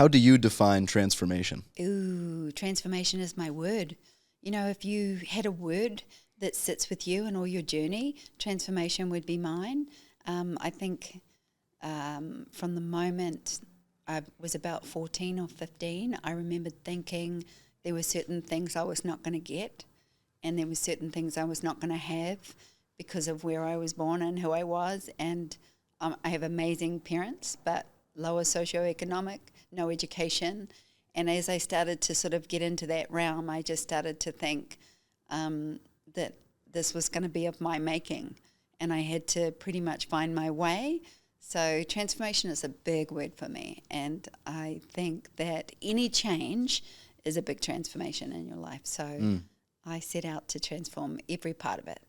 How do you define transformation? Ooh, transformation is my word. You know, if you had a word that sits with you in all your journey, transformation would be mine. I think from the moment I was about 14 or 15, I remembered thinking there were certain things I was not going to get, and there were certain things I was not going to have because of where I was born and who I was. And I have amazing parents, but lower socioeconomic, no education. And as I started to sort of get into that realm, I just started to think that this was going to be of my making, and I had to pretty much find my way. So transformation is a big word for me, and I think that any change is a big transformation in your life. So I set out to transform every part of it.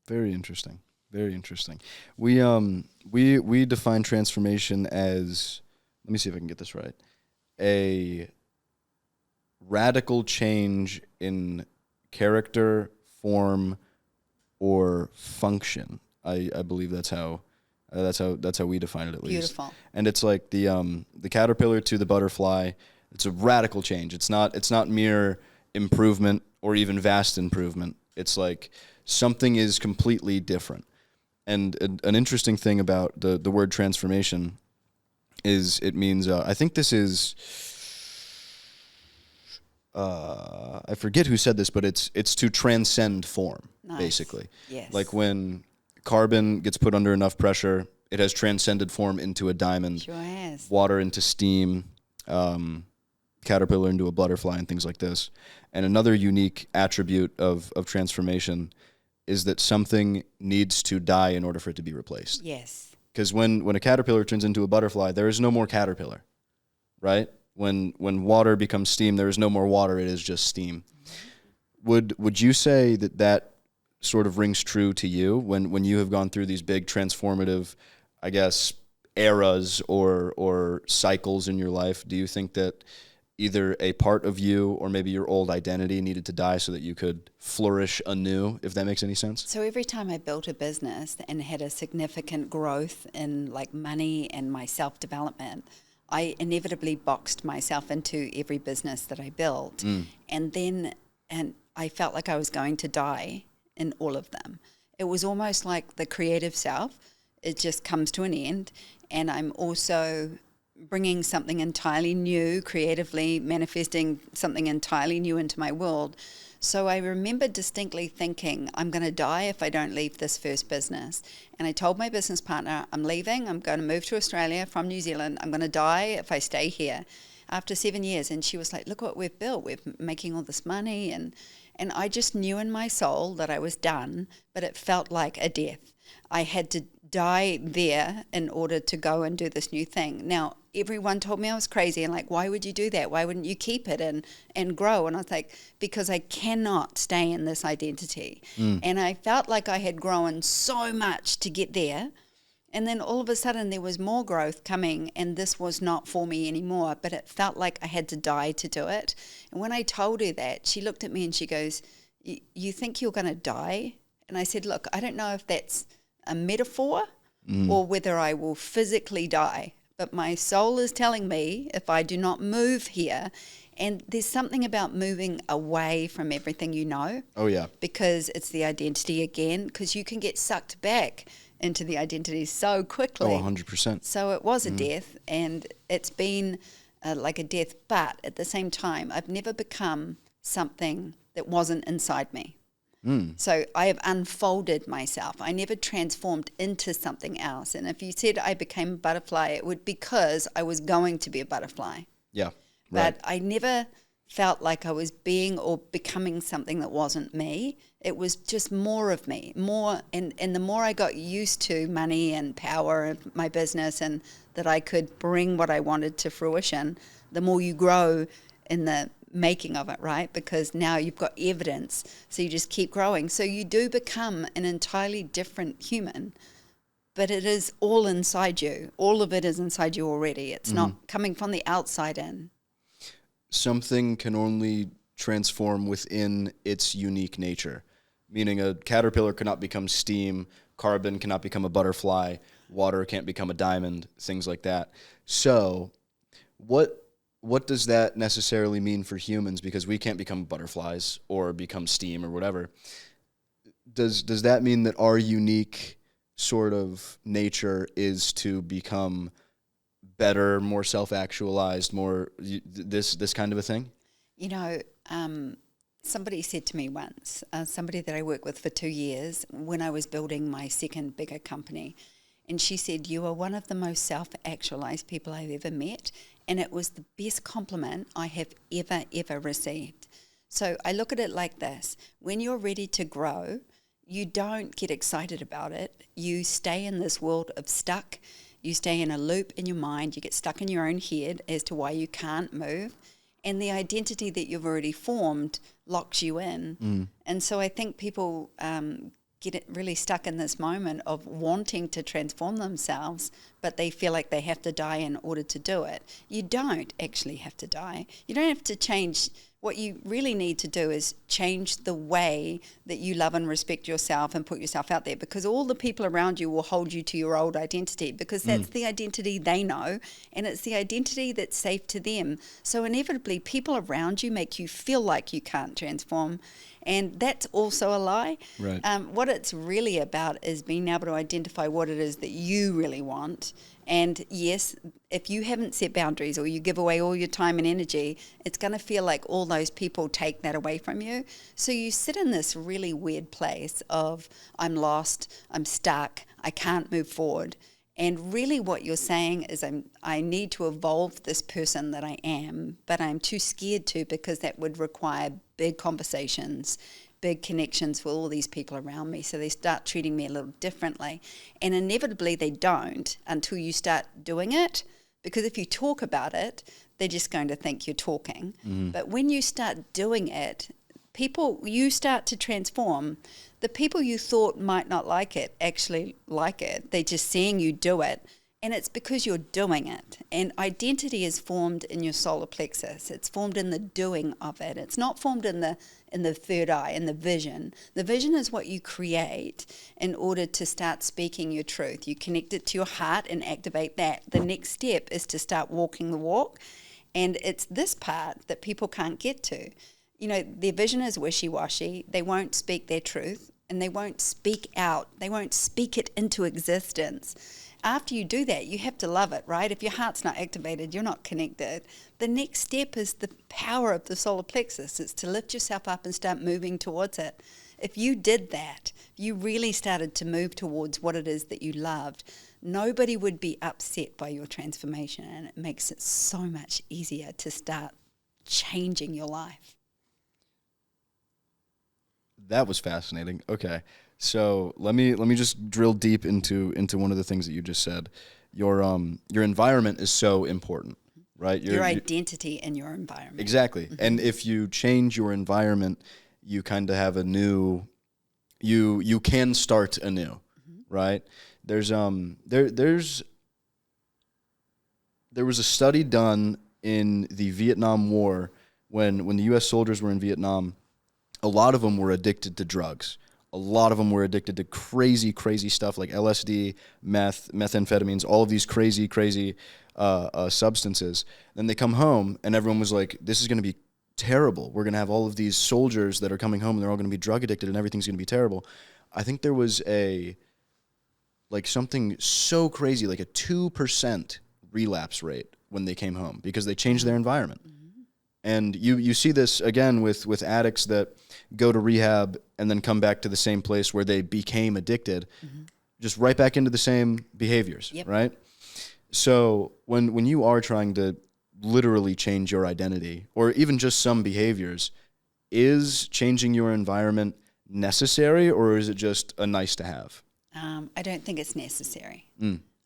Very interesting. Very interesting. We define transformation as, let me see if I can get this right, a radical change in character, form, or function. I believe that's how we define it, at least. Beautiful. And it's like the caterpillar to the butterfly. It's a radical change. It's not mere improvement or even vast improvement. It's like something is completely different. And an interesting thing about the word transformation is it means, I think this is, I forget who said this, but it's to transcend form, Nice. basically. Yes. Like when carbon gets put under enough pressure, it has transcended form into a diamond, Sure has. water into steam, caterpillar into a butterfly, and things like this. And another unique attribute of transformation is that something needs to die in order for it to be replaced. Yes. Because when a caterpillar turns into a butterfly, there is no more caterpillar, right? When water becomes steam, there is no more water, it is just steam. Would you say that sort of rings true to you when you have gone through these big transformative, I guess, eras or cycles in your life? Do you think that either a part of you or maybe your old identity needed to die so that you could flourish anew, if that makes any sense? So every time I built a business and had a significant growth in like money and my self-development, I inevitably boxed myself into every business that I built. And I felt like I was going to die in all of them. It was almost like the creative self, it just comes to an end. And I'm also bringing something entirely new, creatively manifesting something entirely new into my world. So I remember distinctly thinking, I'm going to die if I don't leave this first business. And I told my business partner, I'm leaving, I'm going to move to Australia from New Zealand. I'm going to die if I stay here after 7 years. And she was like, look what we've built. We're making all this money. And I just knew in my soul that I was done, but it felt like a death. I had to die there in order to go and do this new thing. Now, everyone told me I was crazy and like, why would you do that? Why wouldn't you keep it and grow? And I was like, because I cannot stay in this identity. And I felt like I had grown so much to get there. And then all of a sudden there was more growth coming and this was not for me anymore, but it felt like I had to die to do it. And when I told her that, she looked at me and she goes, you think you're going to die? And I said, look, I don't know if that's a metaphor or whether I will physically die. But my soul is telling me if I do not move here, and there's something about moving away from everything you know. Oh, yeah. Because it's the identity again, because you can get sucked back into the identity so quickly. Oh, 100%. So it was a death, and it's been like a death. But at the same time, I've never become something that wasn't inside me. So I have unfolded myself. I never transformed into something else. And if you said I became a butterfly, it would because I was going to be a butterfly. Yeah, But right. I never felt like I was being or becoming something that wasn't me. It was just more of me, more. And the more I got used to money and power and my business and that I could bring what I wanted to fruition, the more you grow in the making of it, right? Because now you've got evidence, so you just keep growing. So you do become an entirely different human, but it is all inside you. All of it is inside you already. It's not coming from the outside in. Something can only transform within its unique nature, meaning a caterpillar cannot become steam, carbon cannot become a butterfly, water can't become a diamond, things like that. So what what does that necessarily mean for humans? Because we can't become butterflies or become steam or whatever. Does that mean that our unique sort of nature is to become better, more self-actualized, more this kind of a thing? You know, somebody said to me once, somebody that I worked with for 2 years when I was building my second bigger company, and she said, "You are one of the most self-actualized people I've ever met," and it was the best compliment I have ever received. So I look at it like this: when you're ready to grow, you don't get excited about it. You stay in this world of stuck. You stay in a loop in your mind. You get stuck in your own head as to why you can't move. And the identity that you've already formed locks you in. And so I think people get it really stuck in this moment of wanting to transform themselves, but they feel like they have to die in order to do it. You don't actually have to die. You don't have to change. What you really need to do is change the way that you love and respect yourself and put yourself out there, because all the people around you will hold you to your old identity, because that's the identity they know, and it's the identity that's safe to them. So inevitably, people around you make you feel like you can't transform, and that's also a lie. Right. What it's really about is being able to identify what it is that you really want. And yes, if you haven't set boundaries or you give away all your time and energy, it's going to feel like all those people take that away from you. So you sit in this really weird place of, I'm lost, I'm stuck, I can't move forward. And really what you're saying is, I need to evolve this person that I am, but I'm too scared to, because that would require big conversations, big connections with all these people around me. So they start treating me a little differently. And inevitably they don't until you start doing it. Because if you talk about it, they're just going to think you're talking. But when you start doing it, you start to transform. The people you thought might not like it actually like it. They're just seeing you do it. And it's because you're doing it. And identity is formed in your solar plexus. It's formed in the doing of it. It's not formed in the third eye, in the vision. The vision is what you create in order to start speaking your truth. You connect it to your heart and activate that. The next step is to start walking the walk. And it's this part that people can't get to. You know, their vision is wishy-washy. They won't speak their truth, and they won't speak out. They won't speak it into existence. After you do that, you have to love it, right? If your heart's not activated, you're not connected. The next step is the power of the solar plexus. It's to lift yourself up and start moving towards it. If you did that, you really started to move towards what it is that you loved, nobody would be upset by your transformation, and it makes it so much easier to start changing your life. That was fascinating. Okay. So let me just drill deep into one of the things that you just said. Your environment is so important, right? Your identity and your environment. Exactly. And if you change your environment, you kind of have a new, you can start anew, right? There was a study done in the Vietnam War when the U.S. soldiers were in Vietnam. A lot of them were addicted to drugs. A lot of them were addicted to crazy, crazy stuff like LSD, meth, methamphetamines, all of these crazy, crazy substances. Then they come home, and everyone was like, this is going to be terrible. We're going to have all of these soldiers that are coming home, and they're all going to be drug addicted, and everything's going to be terrible. I think there was something so crazy, like a 2% relapse rate when they came home because they changed their environment. And you see this again with addicts that go to rehab and then come back to the same place where they became addicted, just right back into the same behaviors, right? So when you are trying to literally change your identity or even just some behaviors, is changing your environment necessary, or is it just a nice to have? I don't think it's necessary.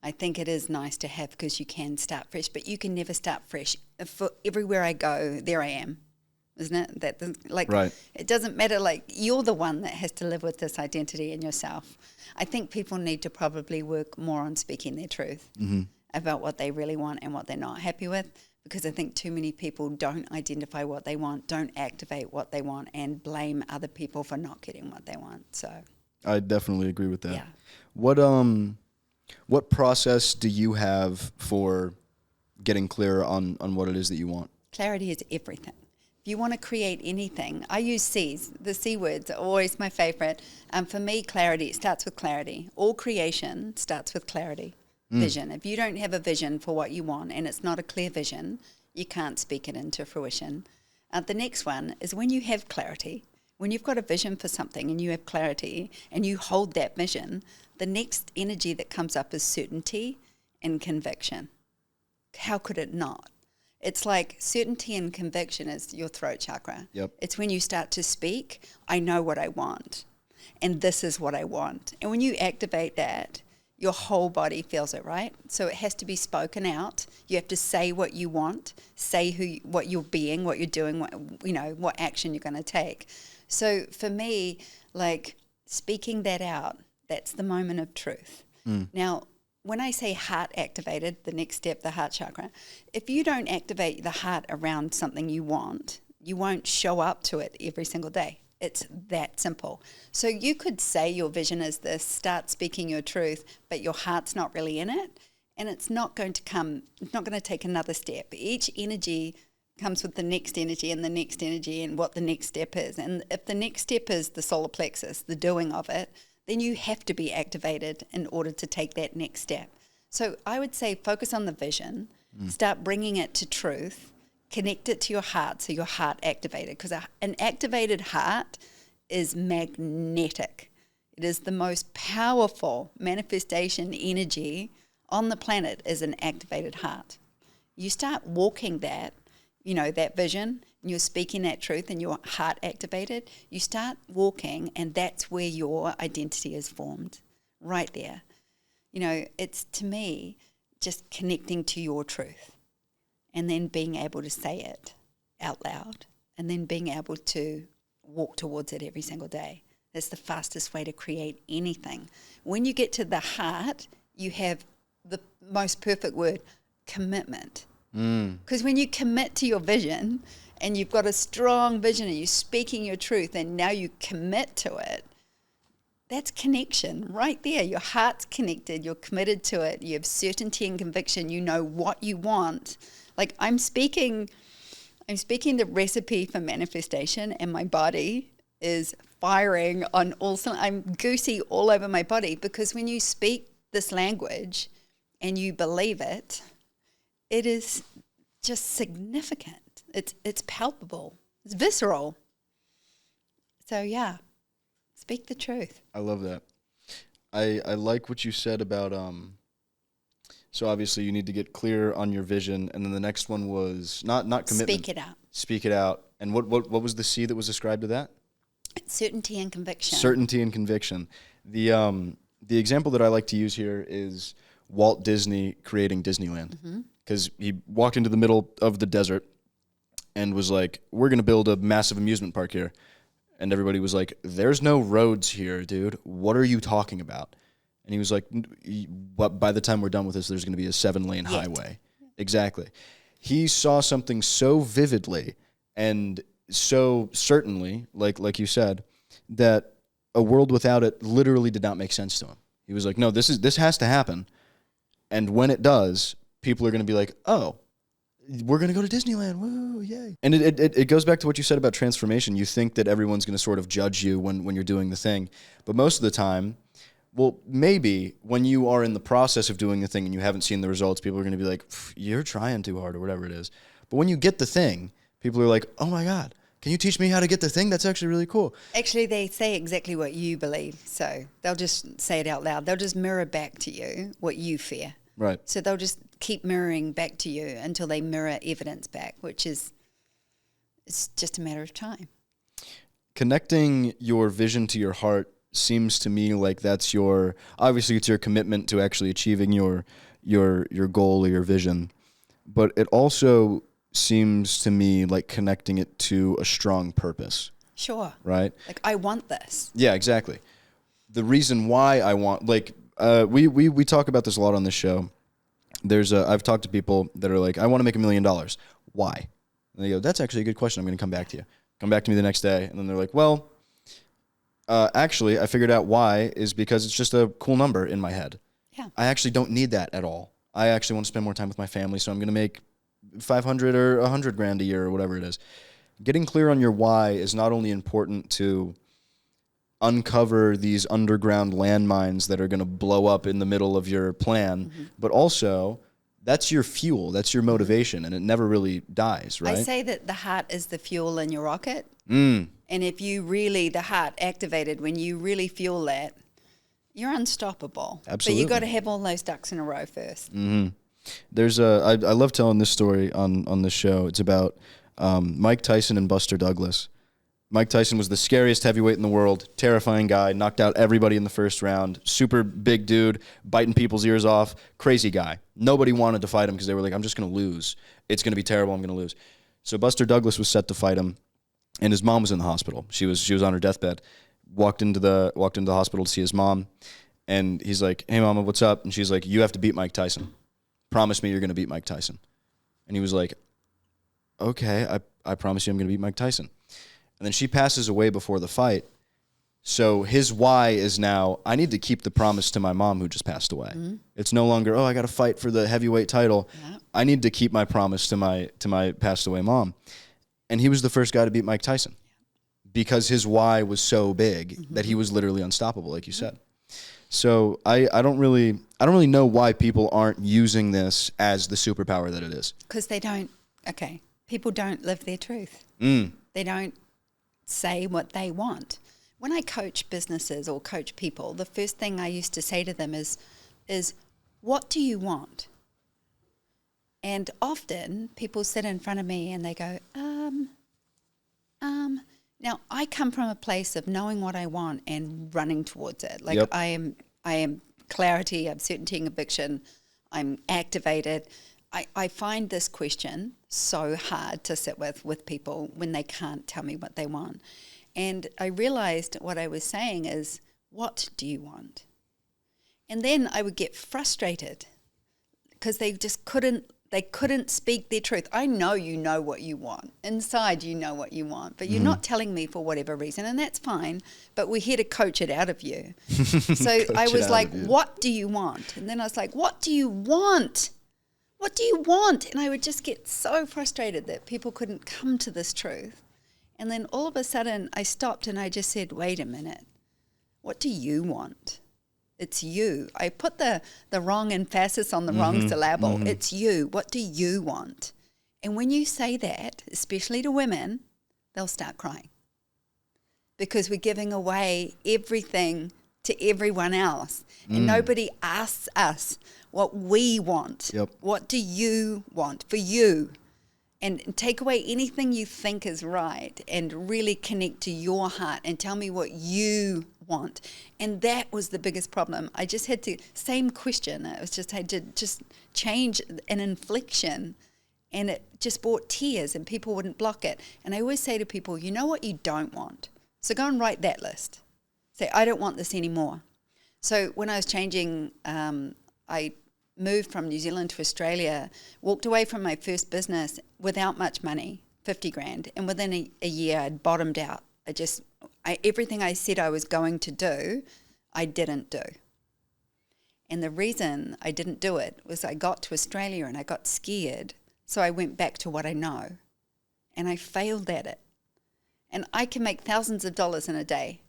I think it is nice to have because you can start fresh, but you can never start fresh. For everywhere I go, there I am, isn't it? Right. It doesn't matter. Like, you're the one that has to live with this identity in yourself. I think people need to probably work more on speaking their truth about what they really want and what they're not happy with, because I think too many people don't identify what they want, don't activate what they want, and blame other people for not getting what they want. So I definitely agree with that. Yeah. What process do you have for getting clearer on what it is that you want? Clarity is everything. If you want to create anything, I use C's. The C words are always my favorite. For me, clarity, it starts with clarity. All creation starts with clarity, vision. If you don't have a vision for what you want and it's not a clear vision, you can't speak it into fruition. The next one is when you have clarity, when you've got a vision for something and you have clarity and you hold that vision, the next energy that comes up is certainty and conviction. How could it not? It's like certainty and conviction is your throat chakra. Yep. It's when you start to speak, I know what I want, and this is what I want. And when you activate that, your whole body feels it, right? So it has to be spoken out. You have to say what you want, say what you're being, what you're doing, what action you're going to take. So for me, like speaking that out, that's the moment of truth. Now, when I say heart activated, the next step, the heart chakra, if you don't activate the heart around something you want, you won't show up to it every single day. It's that simple. So you could say your vision is this, start speaking your truth, but your heart's not really in it, and it's not going to take another step. Each energy comes with the next energy and the next energy and what the next step is. And if the next step is the solar plexus, the doing of it, then you have to be activated in order to take that next step. So I would say focus on the vision, start bringing it to truth, connect it to your heart so your heart activated, because an activated heart is magnetic. It is the most powerful manifestation energy on the planet is an activated heart. You start walking that, that vision, and you're speaking that truth and your heart activated, you start walking and that's where your identity is formed, right there. It's to me just connecting to your truth and then being able to say it out loud and then being able to walk towards it every single day. That's the fastest way to create anything. When you get to the heart, you have the most perfect word, commitment. Because when you commit to your vision and you've got a strong vision and you're speaking your truth and now you commit to it, that's connection right there. Your heart's connected, you're committed to it, you have certainty and conviction, you know what you want. Like I'm speaking the recipe for manifestation and my body is firing on I'm goosey all over my body, because when you speak this language and you believe it, it is just significant. It's palpable. It's visceral. So yeah, speak the truth. I love that. I like what you said about so obviously you need to get clear on your vision, and then the next one was not commitment. Speak it out. Speak it out. And what was the C that was ascribed to that? Certainty and conviction. Certainty and conviction. The example that I like to use here is Walt Disney creating Disneyland, because he walked into the middle of the desert and was like, we're going to build a massive amusement park here. And everybody was like, there's no roads here, dude. What are you talking about? And he was like, by the time we're done with this, there's going to be a 7-lane highway. Exactly. He saw something so vividly and so certainly, like you said, that a world without it literally did not make sense to him. He was like, no, this has to happen. And when it does, people are going to be like, oh, we're going to go to Disneyland. Woo, yay. And it goes back to what you said about transformation. You think that everyone's going to sort of judge you when you're doing the thing. But most of the time, well, maybe when you are in the process of doing the thing and you haven't seen the results, people are going to be like, you're trying too hard or whatever it is. But when you get the thing, people are like, oh my God, can you teach me how to get the thing? That's actually really cool. Actually, they say exactly what you believe. So they'll just say it out loud. They'll just mirror back to you what you fear. Right. So they'll just keep mirroring back to you until they mirror evidence back, which is, it's just a matter of time. Connecting your vision to your heart seems to me like that's obviously it's your commitment to actually achieving your goal or your vision, but it also seems to me like connecting it to a strong purpose. Sure. Right? Like, I want this. Yeah, exactly. The reason why I want, we talk about this a lot on this show. I've talked to people that are like, I want to make $1 million. Why? And they go, that's actually a good question. I'm going to come back to you. Come back to me the next day. And then they're like, well, actually, I figured out why is because it's just a cool number in my head. Yeah. I actually don't need that at all. I actually want to spend more time with my family, so I'm going to make 500 or 100 grand a year or whatever it is. Getting clear on your why is not only important to uncover these underground landmines that are going to blow up in the middle of your plan, but also that's your fuel, that's your motivation, and it never really dies, right? I say that the heart is the fuel in your rocket. Mm. And if you really, the heart activated, when you really fuel that, you're unstoppable. Absolutely. But you got to have all those ducks in a row first. Mm-hmm. I love telling this story on this show. It's about Mike Tyson and Buster Douglas. Mike Tyson was the scariest heavyweight in the world, terrifying guy, knocked out everybody in the first round, super big dude, biting people's ears off, crazy guy. Nobody wanted to fight him because they were like, I'm just going to lose. It's going to be terrible. I'm going to lose. So Buster Douglas was set to fight him, and his mom was in the hospital. She was on her deathbed. Walked into the hospital to see his mom, and he's like, hey, Mama, what's up? And she's like, you have to beat Mike Tyson. Promise me you're going to beat Mike Tyson. And he was like, okay, I promise you I'm going to beat Mike Tyson. And then she passes away before the fight. So his why is now, I need to keep the promise to my mom who just passed away. Mm-hmm. It's no longer, I got to fight for the heavyweight title. Yeah. I need to keep my promise to my passed away mom. And he was the first guy to beat Mike Tyson because his why was so big that he was literally unstoppable, like you said. So I don't really know why people aren't using this as the superpower that it is. Because people don't live their truth. Mm. They don't say what they want. When I coach businesses or coach people, the first thing I used to say to them is what do you want? And often people sit in front of me and they go, Now I come from a place of knowing what I want and running towards it. Like yep. I am clarity, I'm certainty and conviction, I'm activated. I find this question so hard to sit with people when they can't tell me what they want. And I realized what I was saying is, what do you want? And then I would get frustrated because they just couldn't speak their truth. I know you know what you want. Inside you know what you want, but you're not telling me for whatever reason, and that's fine, but we're here to coach it out of you. So I was like, what do you want? And then I was like, what do you want? What do you want? And I would just get so frustrated that people couldn't come to this truth. And then all of a sudden I stopped and I just said, wait a minute, what do you want? It's you. I put the wrong emphasis on the wrong syllable. Mm-hmm. It's you. What do you want? And when you say that, especially to women, they'll start crying. Because we're giving away everything to everyone else. And nobody asks us what we want. Yep. What do you want for you? And take away anything you think is right and really connect to your heart and tell me what you want. And that was the biggest problem. I just had to, same question. It was just, I had to just change an inflection, and it just brought tears and people wouldn't block it. And I always say to people, you know what you don't want? So go and write that list. Say, I don't want this anymore. So when I was changing, I moved from New Zealand to Australia, walked away from my first business without much money, 50 grand. And within a year, I'd bottomed out. Everything I said I was going to do, I didn't do. And the reason I didn't do it was I got to Australia and I got scared. So I went back to what I know. And I failed at it. And I can make thousands of dollars in a day.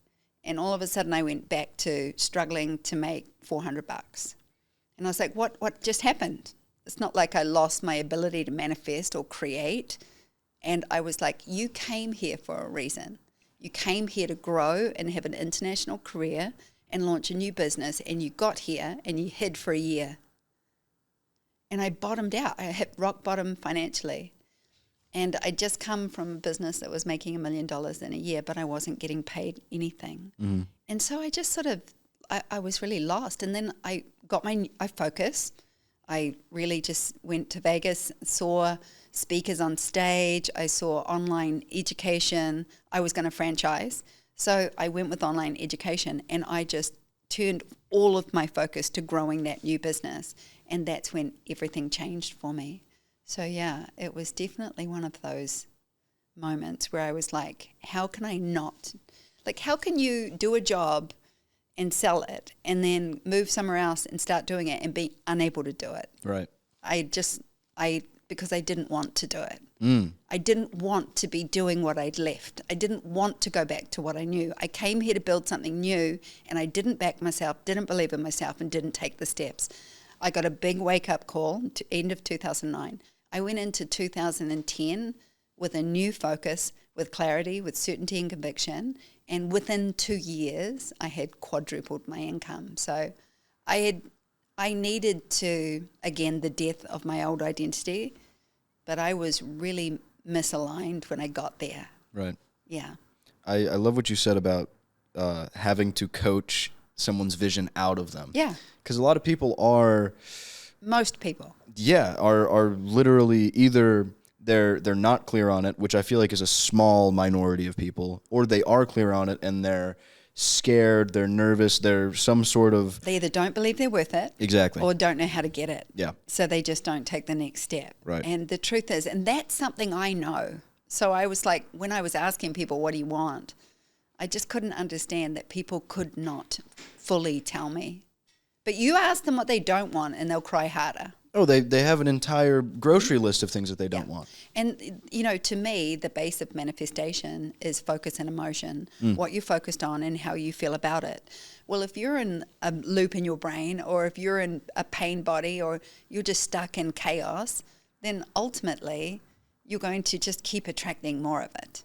And all of a sudden I went back to struggling to make $400. And I was like, what just happened? It's not like I lost my ability to manifest or create. And I was like, you came here for a reason. You came here to grow and have an international career and launch a new business. And you got here and you hid for a year. And I bottomed out. I hit rock bottom financially. And I just come from a business that was making $1 million in a year, but I wasn't getting paid anything. Mm. And so I just I was really lost. And then I focused. I really just went to Vegas, saw speakers on stage. I saw online education. I was going to franchise. So I went with online education, and I just turned all of my focus to growing that new business. And that's when everything changed for me. So yeah, it was definitely one of those moments where I was like, how can I not? Like, how can you do a job and sell it and then move somewhere else and start doing it and be unable to do it. Right. Because I didn't want to do it. I didn't want to be doing what I'd left. I didn't want to go back to what I knew. I came here to build something new, and I didn't back myself, didn't believe in myself, and didn't take the steps. I got a big wake-up call to end of 2009. I went into 2010 with a new focus, with clarity, with certainty and conviction, and within 2 years, I had quadrupled my income. So I needed to, again, the death of my old identity, but I was really misaligned when I got there. Right. Yeah. I love what you said about having to coach someone's vision out of them. Yeah. Because a lot of people are... Most people. Yeah, are literally either they're not clear on it, which I feel like is a small minority of people, or they are clear on it and they're scared, they're nervous, they're some sort of... They either don't believe they're worth it. Exactly. Or don't know how to get it. Yeah. So they just don't take the next step. Right. And the truth is, and that's something I know. So I was like, when I was asking people, what do you want? I just couldn't understand that people could not fully tell me. But you ask them what they don't want and they'll cry harder. Oh, they have an entire grocery list of things that they don't want. And, you know, to me, the base of manifestation is focus and emotion, what you're focused on and how you feel about it. Well, if you're in a loop in your brain, or if you're in a pain body, or you're just stuck in chaos, then ultimately you're going to just keep attracting more of it.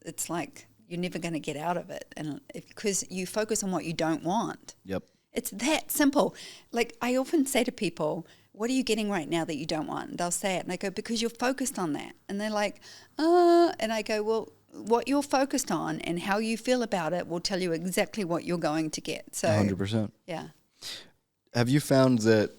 It's like you're never going to get out of it, and because you focus on what you don't want. Yep. It's that simple. Like I often say to people, what are you getting right now that you don't want? And they'll say it. And I go, because you're focused on that. And they're like, and I go, well, what you're focused on and how you feel about it will tell you exactly what you're going to get. So 100%. Yeah. Have you found that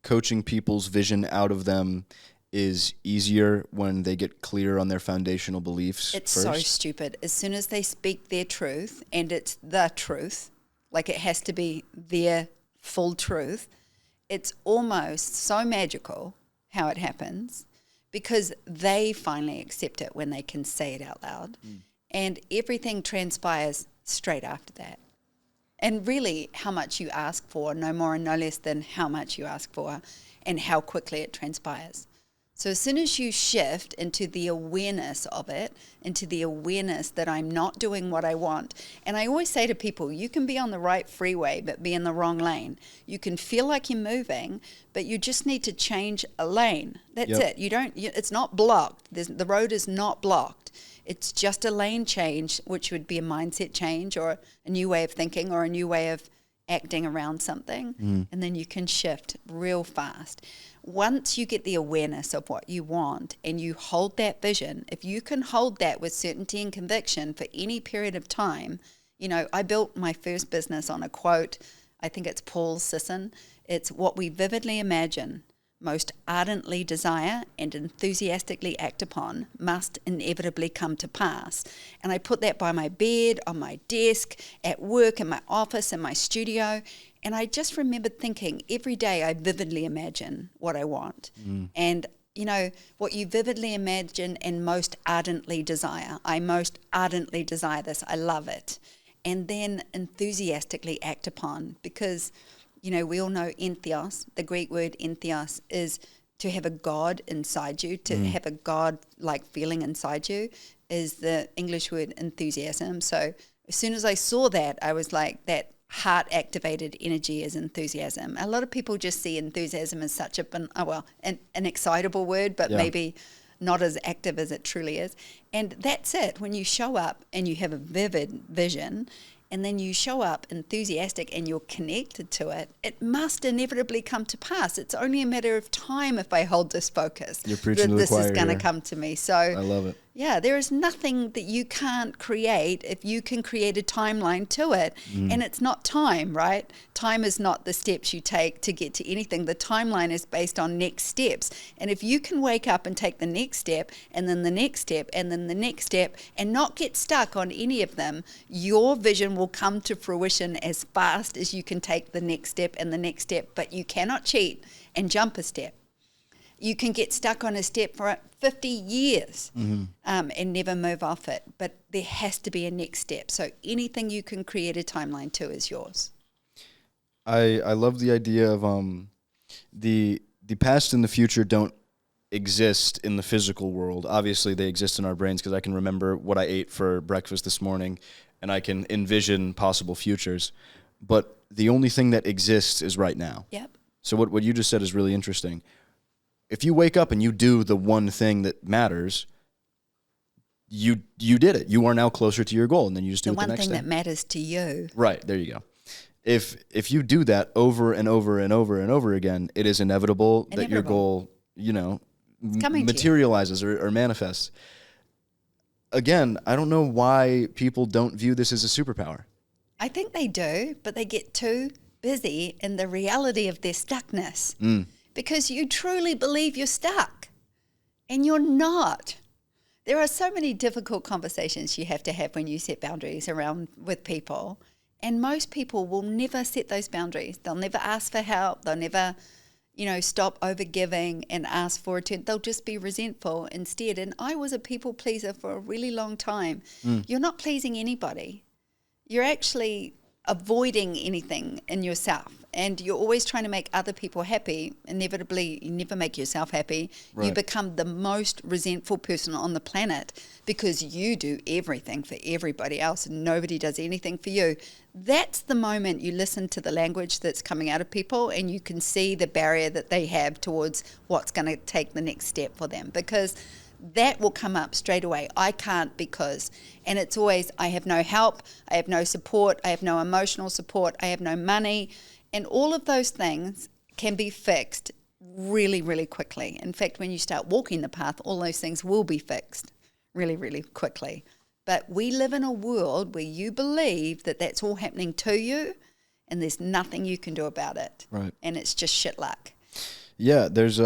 coaching people's vision out of them is easier when they get clear on their foundational beliefs It's first? so stupid. As soon as they speak their truth, and it's the truth, like it has to be their full truth, it's almost so magical how it happens, because they finally accept it when they can say it out loud. And everything transpires straight after that. And really how much you ask for, no more and no less than how much you ask for and how quickly it transpires. So as soon as you shift into the awareness of it, into the awareness that I'm not doing what I want. And I always say to people, you can be on the right freeway but be in the wrong lane. You can feel like you're moving, but you just need to change a lane. That's it. It's not blocked. The road is not blocked. It's just a lane change, which would be a mindset change or a new way of thinking or a new way of acting around something. And then you can shift real fast. Once you get the awareness of what you want and you hold that vision, if you can hold that with certainty and conviction for any period of time, you know, I built my first business on a quote, I think it's Paul Sisson, it's what we vividly imagine, most ardently desire and enthusiastically act upon must inevitably come to pass. And I put that by my bed, on my desk, at work, in my office, in my studio. And I just remembered thinking every day I vividly imagine what I want. And, you know, what you vividly imagine and most ardently desire. I most ardently desire this. I love it. And then enthusiastically act upon, because you know, we all know entheos, the Greek word entheos is to have a God inside you, to have a God-like feeling inside you, is the English word enthusiasm. So as soon as I saw that, I was like, that heart-activated energy is enthusiasm. A lot of people just see enthusiasm as such an excitable word, but maybe not as active as it truly is. And that's it. When you show up and you have a vivid vision, and then you show up enthusiastic and you're connected to it, it must inevitably come to pass. It's only a matter of time if I hold this focus. You're preaching to the choir. This is going to here. come to me. So I love it. Yeah, there is nothing that you can't create if you can create a timeline to it. And it's not time, right? Time is not the steps you take to get to anything. The timeline is based on next steps. And if you can wake up and take the next step, and then the next step, and then the next step, and not get stuck on any of them, your vision will come to fruition as fast as you can take the next step and the next step. But you cannot cheat and jump a step. You can get stuck on a step for 50 years and never move off it. But there has to be a next step. So anything you can create a timeline to is yours. I love the idea of the past and the future don't exist in the physical world. Obviously, they exist in our brains because I can remember what I ate for breakfast this morning, and I can envision possible futures. But the only thing that exists is right now. Yep. So what you just said is really interesting. If you wake up and you do the one thing that matters, you did it. You are now closer to your goal, and then you just do it the next day. The one thing that matters to you. Right, there you go. If you do that over and over and over and over again, it is inevitable that your goal, materializes or manifests. Again, I don't know why people don't view this as a superpower. I think they do, but they get too busy in the reality of their stuckness because you truly believe you're stuck and you're not. There are so many difficult conversations you have to have when you set boundaries around with people. And most people will never set those boundaries. They'll never ask for help. They'll never, stop overgiving and ask for it. They'll just be resentful instead. And I was a people pleaser for a really long time. You're not pleasing anybody. You're actually avoiding anything in yourself. And you're always trying to make other people happy. Inevitably, you never make yourself happy. Right. You become the most resentful person on the planet because you do everything for everybody else and nobody does anything for you. That's the moment you listen to the language that's coming out of people and you can see the barrier that they have towards what's going to take the next step for them, because that will come up straight away. I can't because, and it's always, I have no help, I have no support, I have no emotional support, I have no money. And all of those things can be fixed really, really quickly. In fact, when you start walking the path, all those things will be fixed really, really quickly. But we live in a world where you believe that that's all happening to you and there's nothing you can do about it. Right. And it's just shit luck. Yeah, there's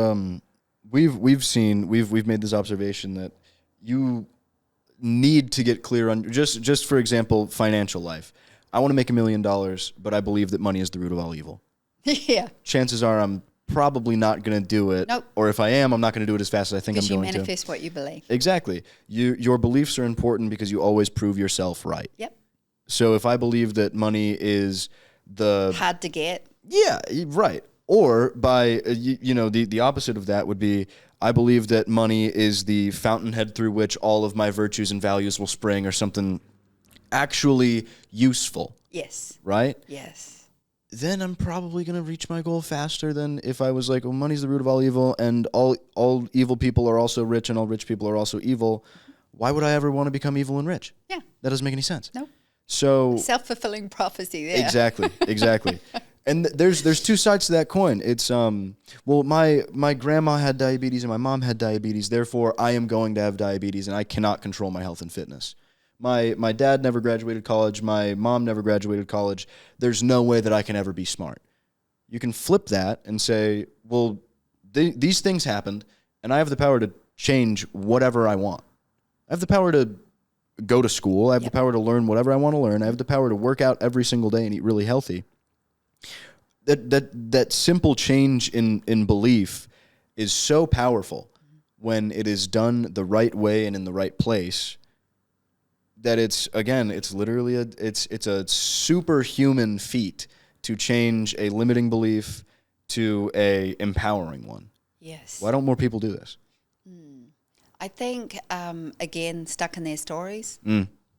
we've made this observation that you need to get clear on just for example, financial life. I want to make $1 million, but I believe that money is the root of all evil. Yeah. Chances are I'm probably not going to do it. Nope. Or if I am, I'm not going to do it as fast as I think I'm going to. Because you manifest what you believe. Exactly. Your beliefs are important because you always prove yourself right. Yep. So if I believe that money is hard to get. Yeah, right. Or by, the opposite of that would be, I believe that money is the fountainhead through which all of my virtues and values will spring, or something actually useful. Yes. Right? Yes. Then I'm probably going to reach my goal faster than if I was like, well, money's the root of all evil, and all evil people are also rich, and all rich people are also evil. Why would I ever want to become evil and rich? Yeah. That doesn't make any sense. Nope. So self-fulfilling prophecy there. Exactly. And there's two sides to that coin. It's my grandma had diabetes and my mom had diabetes, therefore I am going to have diabetes and I cannot control my health and fitness. My dad never graduated college, my mom never graduated college. There's no way that I can ever be smart. You can flip that and say, well, these things happened and I have the power to change whatever I want. I have the power to go to school. I have the power to learn whatever I want to learn. I have the power to work out every single day and eat really healthy. That simple change in belief is so powerful when it is done the right way and in the right place, that it's literally it's a superhuman feat to change a limiting belief to a empowering one. Yes. Why don't more people do this? I think, again, stuck in their stories.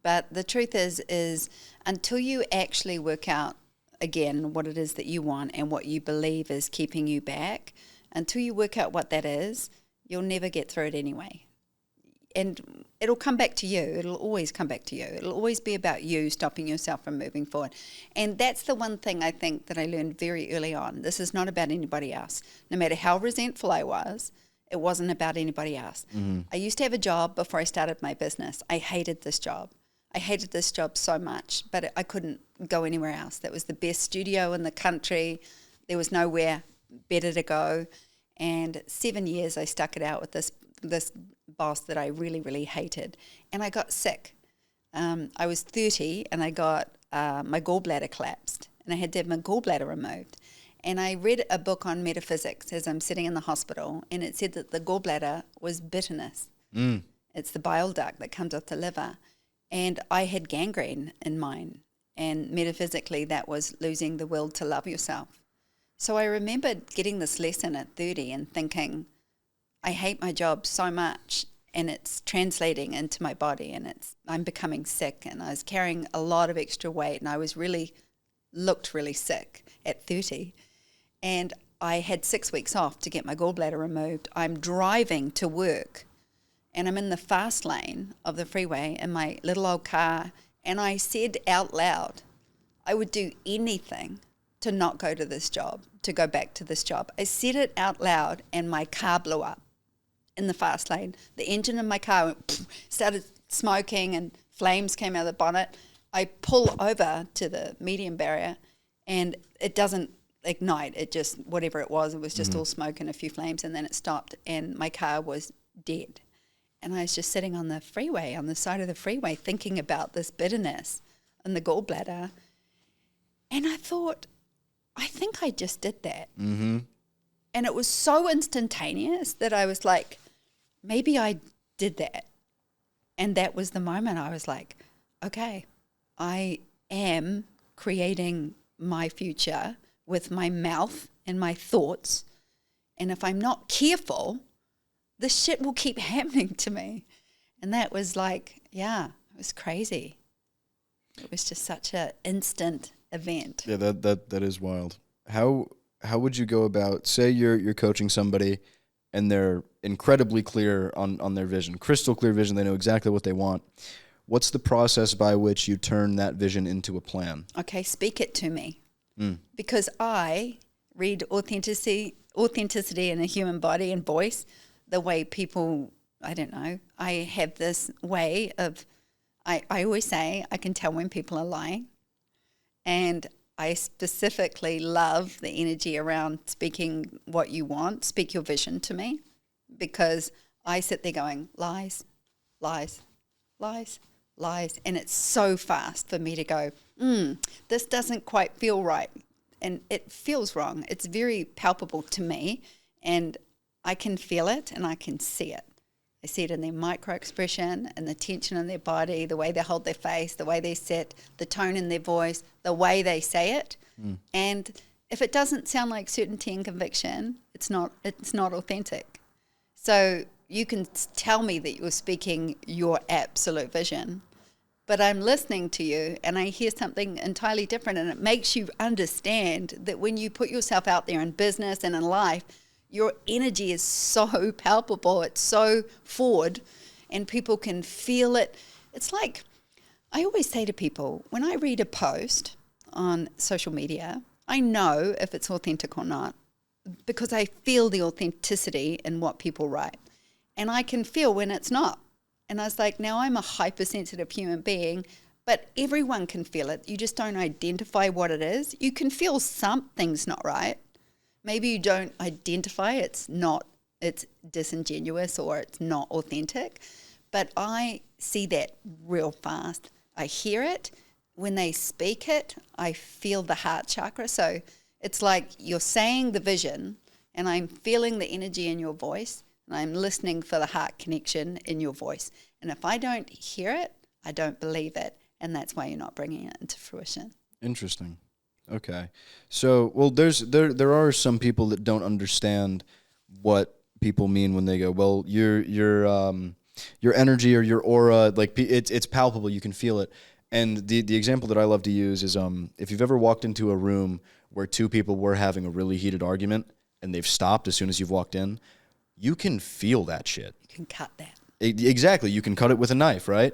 But the truth is until you actually work out, again, what it is that you want and what you believe is keeping you back, until you work out what that is, you'll never get through it anyway. And it'll come back to you. It'll always come back to you. It'll always be about you stopping yourself from moving forward. And that's the one thing I think that I learned very early on. This is not about anybody else. No matter how resentful I was, it wasn't about anybody else. Mm-hmm. I used to have a job before I started my business. I hated this job. I hated this job so much, but I couldn't go anywhere else. That was the best studio in the country. There was nowhere better to go. And 7 years I stuck it out with this boss that I really, really hated. And I got sick. I was 30 and I got my gallbladder collapsed and I had to have my gallbladder removed. And I read a book on metaphysics as I'm sitting in the hospital, and it said that the gallbladder was bitterness. It's the bile duct that comes off the liver. And I had gangrene in mine. And metaphysically, that was losing the will to love yourself. So I remembered getting this lesson at 30 and thinking, I hate my job so much, and it's translating into my body, and I'm becoming sick, and I was carrying a lot of extra weight, and I was looked really sick at 30. And I had 6 weeks off to get my gallbladder removed. I'm driving to work, and I'm in the fast lane of the freeway in my little old car, and I said out loud, I would do anything to not go to this job, to go back to this job. I said it out loud, and my car blew up in the fast lane. The engine in my car went, started smoking, and flames came out of the bonnet. I pull over to the median barrier, and it doesn't ignite. It just, whatever it was just all smoke and a few flames, and then it stopped, and my car was dead. And I was just sitting on the freeway, on the side of the freeway, thinking about this bitterness in the gallbladder. And I thought, I think I just did that. Mm-hmm. And it was so instantaneous that I was like, maybe I did that. And that was the moment I was like, okay, I am creating my future with my mouth and my thoughts. And if I'm not careful, this shit will keep happening to me. And that was like, yeah, it was crazy. It was just such an instant event. Yeah, that is wild. How would you go about, say you're coaching somebody and they're incredibly clear on their vision, crystal clear vision, they know exactly what they want. What's the process by which you turn that vision into a plan? Okay, speak it to me. Because I read authenticity in a human body and voice, the way people, I don't know, I have this way of, I always say I can tell when people are lying. And I specifically love the energy around speaking what you want, speak your vision to me, because I sit there going, lies, lies, lies, lies. And it's so fast for me to go, this doesn't quite feel right. And it feels wrong. It's very palpable to me, and I can feel it and I can see it. I see it in their micro expression and the tension in their body, the way they hold their face, the way they sit, the tone in their voice, the way they say it. And if it doesn't sound like certainty and conviction, it's not authentic. So you can tell me that you're speaking your absolute vision, but I'm listening to you and I hear something entirely different, and it makes you understand that when you put yourself out there in business and in life, your energy is so palpable, it's so forward, and people can feel it. It's like, I always say to people, when I read a post on social media, I know if it's authentic or not, because I feel the authenticity in what people write. And I can feel when it's not. And I was like, now I'm a hypersensitive human being, but everyone can feel it. You just don't identify what it is. You can feel something's not right. Maybe you don't identify it's disingenuous or it's not authentic, but I see that real fast. I hear it. When they speak it, I feel the heart chakra. So it's like you're saying the vision and I'm feeling the energy in your voice, and I'm listening for the heart connection in your voice. And if I don't hear it, I don't believe it, and that's why you're not bringing it into fruition. Interesting. Okay. So, well, there are some people that don't understand what people mean when they go, well, your energy or your aura, like it's palpable, you can feel it. And the example that I love to use is if you've ever walked into a room where two people were having a really heated argument and they've stopped as soon as you've walked in, you can feel that shit. You can cut that. Exactly. You can cut it with a knife, right?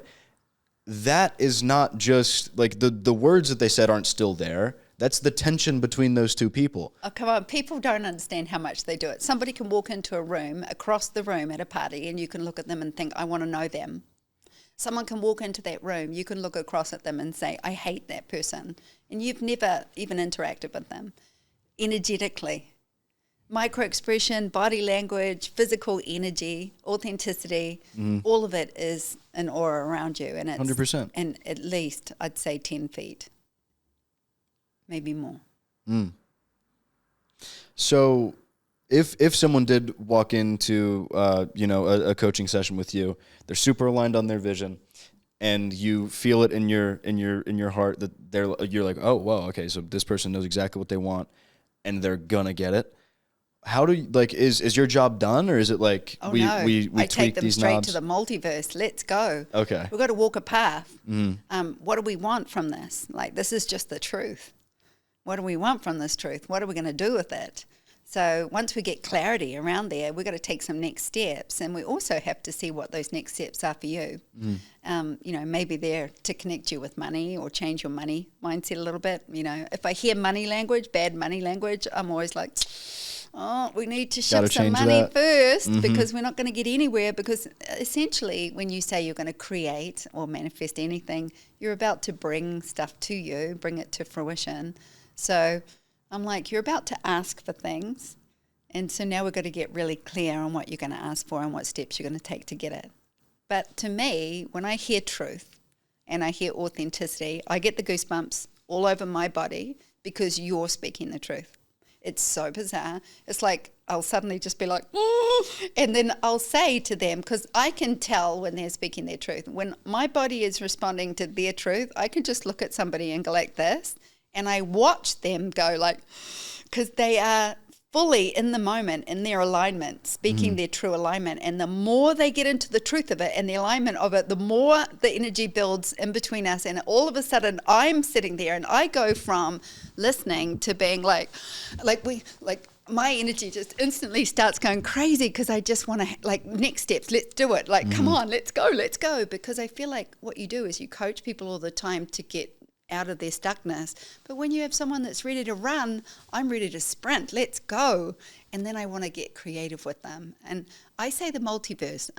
That is not just, like, the words that they said aren't still there. That's the tension between those two people. Oh, come on. People don't understand how much they do it. Somebody can walk into a room, across the room at a party, and you can look at them and think, I want to know them. Someone can walk into that room, you can look across at them and say, I hate that person. And you've never even interacted with them. Energetically. Micro-expression, body language, physical energy, authenticity, all of it is an aura around you. And it's 100%. And at least, I'd say 10 feet. Maybe more. So if someone did walk into a coaching session with you, they're super aligned on their vision, and you feel it in your heart that you're like, oh, whoa, okay, so this person knows exactly what they want, and they're gonna get it. How do you, like, is your job done, or is it like we I tweak take them these straight knobs? to the multiverse. Let's go. Okay. We've got to walk a path. What do we want from this? Like, this is just the truth. What do we want from this truth? What are we going to do with it? So once we get clarity around there, we've got to take some next steps, and we also have to see what those next steps are for you. Maybe they're to connect you with money or change your money mindset a little bit. If I hear money language, bad money language, I'm always like, oh, we need to shift some money first, because we're not going to get anywhere, because essentially when you say you're going to create or manifest anything, you're about to bring stuff to you, bring it to fruition. So I'm like, you're about to ask for things, and so now we've got to get really clear on what you're going to ask for and what steps you're going to take to get it. But to me, when I hear truth and I hear authenticity, I get the goosebumps all over my body, because you're speaking the truth. It's so bizarre. It's like I'll suddenly just be like, and then I'll say to them, because I can tell when they're speaking their truth. When my body is responding to their truth, I can just look at somebody and go like this, and I watch them go like, because they are fully in the moment, in their alignment, speaking their true alignment. And the more they get into the truth of it and the alignment of it, the more the energy builds in between us. And all of a sudden I'm sitting there and I go from listening to being like my energy just instantly starts going crazy, because I just want to, like, next steps, let's do it. Like, come on, let's go. Because I feel like what you do is you coach people all the time to get out of their stuckness. But when you have someone that's ready to run, I'm ready to sprint, let's go. And then I want to get creative with them. And I say the multiverse.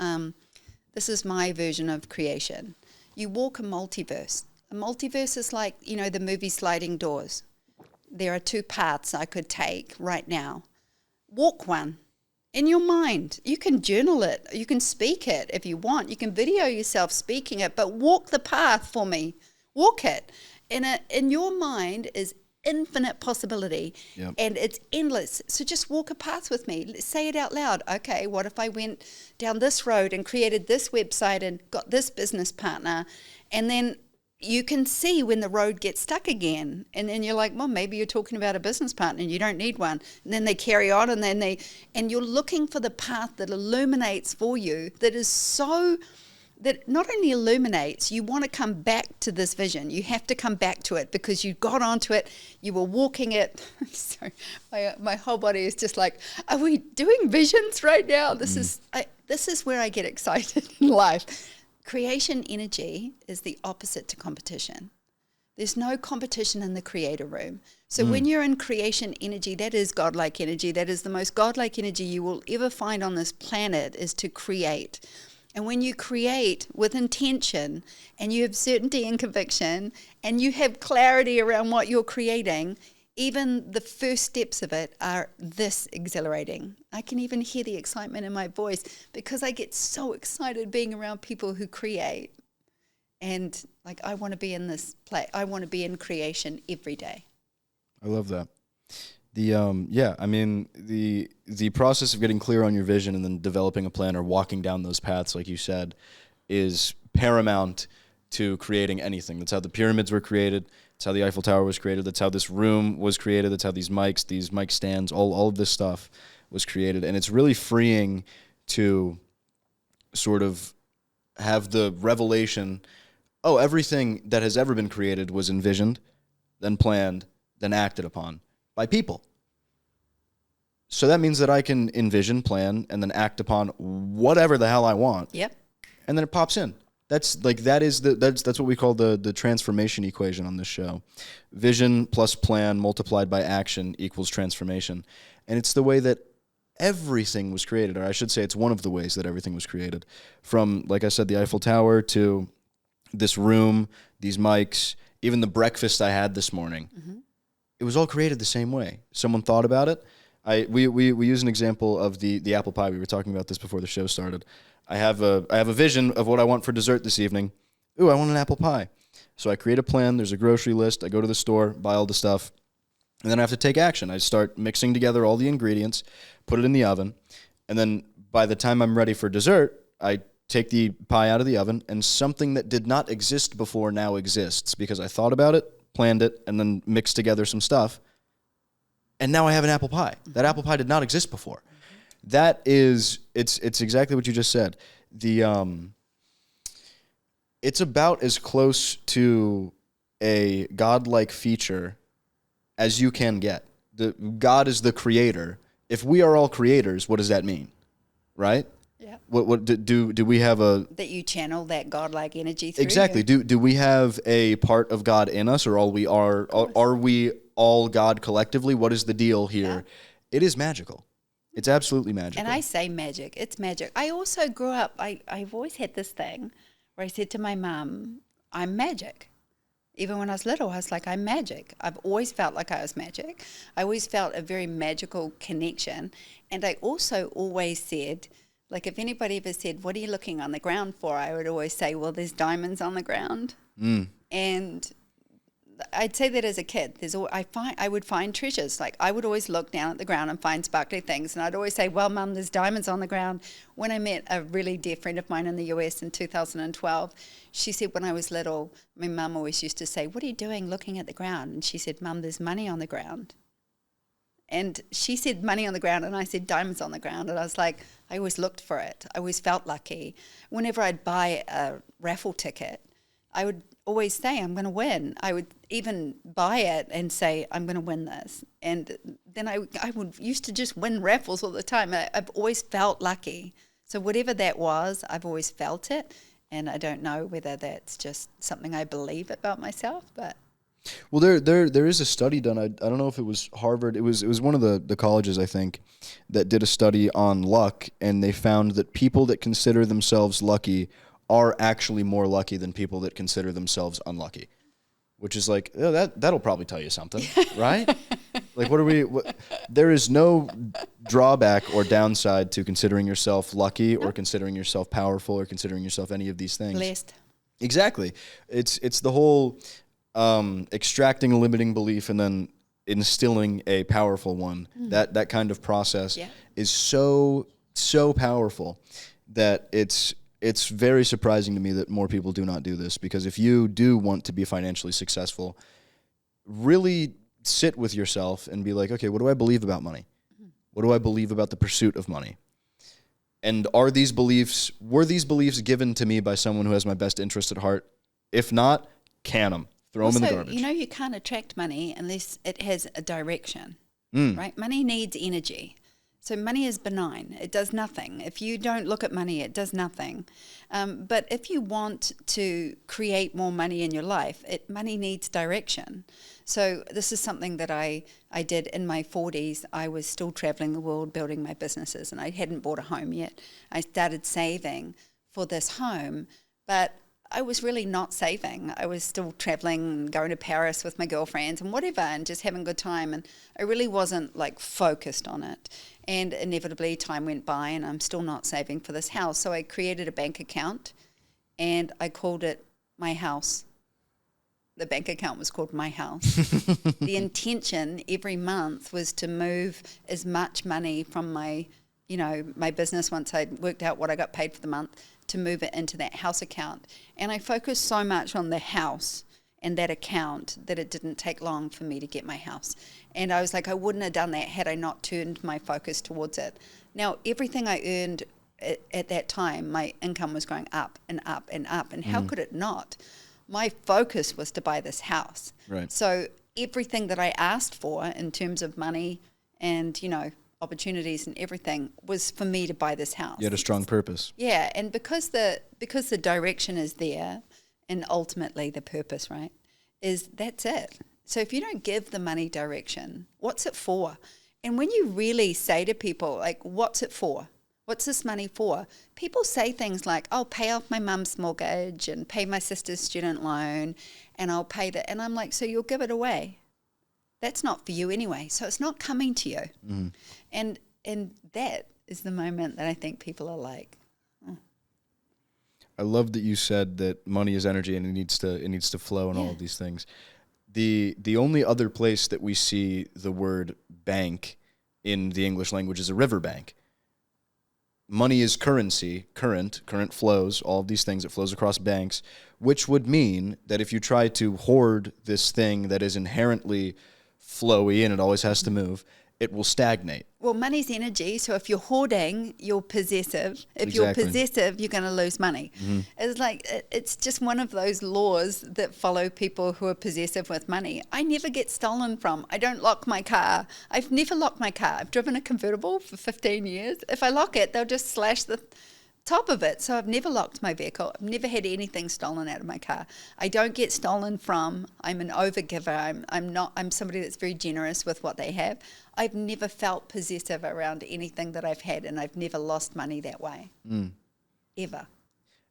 This is my version of creation. You walk a multiverse. A multiverse is like, the movie Sliding Doors. There are two paths I could take right now. Walk one in your mind. You can journal it. You can speak it if you want. You can video yourself speaking it, but walk the path for me. Walk it. In your mind is infinite possibility, and it's endless. So just walk a path with me. Say it out loud. Okay, what if I went down this road and created this website and got this business partner? And then you can see when the road gets stuck again. And then you're like, well, maybe you're talking about a business partner and you don't need one. And then they carry on, and you're looking for the path that illuminates for you, that not only illuminates, you want to come back to this vision. You have to come back to it, because you got onto it, you were walking it. Sorry, my whole body is just like, are we doing visions right now? This is where I get excited in life. Creation energy is the opposite to competition. There's no competition in the creator room. So when you're in creation energy, that is godlike energy. That is the most godlike energy you will ever find on this planet, is to create. And when you create with intention, and you have certainty and conviction, and you have clarity around what you're creating, even the first steps of it are this exhilarating. I can even hear the excitement in my voice, because I get so excited being around people who create. And like, I want to be in this play. I want to be in creation every day. I love that. The process of getting clear on your vision and then developing a plan or walking down those paths, like you said, is paramount to creating anything. That's how the pyramids were created. That's how the Eiffel Tower was created. That's how this room was created. That's how these mic stands, all of this stuff was created. And it's really freeing to sort of have the revelation, oh, everything that has ever been created was envisioned, then planned, then acted upon by people. So that means that I can envision, plan, and then act upon whatever the hell I want. Yep. And then it pops in. That's what we call the transformation equation on this show. Vision plus plan multiplied by action equals transformation. And it's the way that everything was created, or I should say it's one of the ways that everything was created. From, like I said, the Eiffel Tower to this room, these mics, even the breakfast I had this morning. Mm-hmm. It was all created the same way. Someone thought about it. We use an example of the apple pie. We were talking about this before the show started. I have a vision of what I want for dessert this evening. Ooh, I want an apple pie. So I create a plan. There's a grocery list. I go to the store, buy all the stuff. And then I have to take action. I start mixing together all the ingredients, put it in the oven, and then by the time I'm ready for dessert, I take the pie out of the oven, and something that did not exist before now exists because I thought about it, planned it, and then mixed together some stuff. And now I have an apple pie. That apple pie did not exist before. That is, it's exactly what you just said. It's about as close to a godlike feature as you can get. God is the creator. If we are all creators, what does that mean? Right? Yeah. What do we have that you channel that godlike energy through? Exactly. Do we have a part of God in us, or are we all God collectively? What is the deal here? Yeah. It is magical. It's absolutely magical. And I say magic. It's magic. I also grew up, I've always had this thing where I said to my mum, I'm magic. Even when I was little, I was like, I'm magic. I've always felt like I was magic. I always felt a very magical connection. And I also always said, like, if anybody ever said, what are you looking on the ground for? I would always say, well, there's diamonds on the ground. And I'd say that as a kid. I would find treasures. Like, I would always look down at the ground and find sparkly things. And I'd always say, well, Mum, there's diamonds on the ground. When I met a really dear friend of mine in the US in 2012, she said when I was little, my mum always used to say, what are you doing looking at the ground? And she said, Mum, there's money on the ground. And she said money on the ground, and I said diamonds on the ground. And I was like, I always looked for it. I always felt lucky. Whenever I'd buy a raffle ticket, I would always say, I'm going to win. I would even buy it and say, I'm going to win this. And then I would used to just win raffles all the time. I've always felt lucky. So whatever that was, I've always felt it. And I don't know whether that's just something I believe about myself, but... Well, there is a study done. I don't know if it was Harvard. It was one of the colleges, I think, that did a study on luck, and they found that people that consider themselves lucky are actually more lucky than people that consider themselves unlucky. Which is like, oh, that'll probably tell you something, right? Like, there is no drawback or downside to considering yourself lucky or considering yourself powerful or considering yourself any of these things. Blessed. Exactly. It's the whole extracting a limiting belief and then instilling a powerful one. That kind of process is so powerful that it's very surprising to me that more people do not do this, because if you do want to be financially successful, really sit with yourself and be like, okay, what do I believe about money? What do I believe about the pursuit of money? And were these beliefs given to me by someone who has my best interest at heart? If not, can them. Throw them in the garbage. You know, you can't attract money unless it has a direction, right? Money needs energy. So money is benign. It does nothing. If you don't look at money, it does nothing. But if you want to create more money in your life, money needs direction. So this is something that I did in my 40s. I was still traveling the world building my businesses, and I hadn't bought a home yet. I started saving for this home, but I was really not saving. I was still traveling, going to Paris with my girlfriends and whatever, and just having a good time. And I really wasn't like focused on it. And inevitably time went by and I'm still not saving for this house. So I created a bank account and I called it My House. The bank account was called My House. The intention every month was to move as much money from my business, once I'd worked out what I got paid for the month, to move it into that house account. And I focused so much on the house and that account that it didn't take long for me to get my house. And I was like, I wouldn't have done that had I not turned my focus towards it. Now, everything I earned at that time, my income was going up and up and up. And how could it not? My focus was to buy this house. Right. So everything that I asked for in terms of money and, opportunities and everything was for me to buy this house. You had a strong purpose. Yeah, and because the direction is there, and ultimately the purpose, right, that's it. So if you don't give the money direction, what's it for? And when you really say to people, like, what's it for? What's this money for? People say things like, I'll pay off my mum's mortgage and pay my sister's student loan, and I'll pay that. And I'm like, so you'll give it away? That's not for you anyway, so it's not coming to you. Mm-hmm. And that is the moment that I think people are like, oh. I love that you said that money is energy and it needs to flow and all of these things. The only other place that we see the word bank in the English language is a riverbank. Money is currency, current flows, all of these things, it flows across banks, which would mean that if you try to hoard this thing that is inherently flowy and it always has to move, it will stagnate. Well, money's energy, so if you're hoarding, you're possessive. If Exactly. you're possessive, you're going to lose money. Mm-hmm. It's like, it's just one of those laws that follow people who are possessive with money. I never get stolen from. I don't lock my car. I've never locked my car. I've driven a convertible for 15 years. If I lock it, they'll just slash the top of it. So I've never locked my vehicle. I've never had anything stolen out of my car. I don't get stolen from. I'm an overgiver. I'm somebody that's very generous with what they have. I've never felt possessive around anything that I've had, and I've never lost money that way. Ever.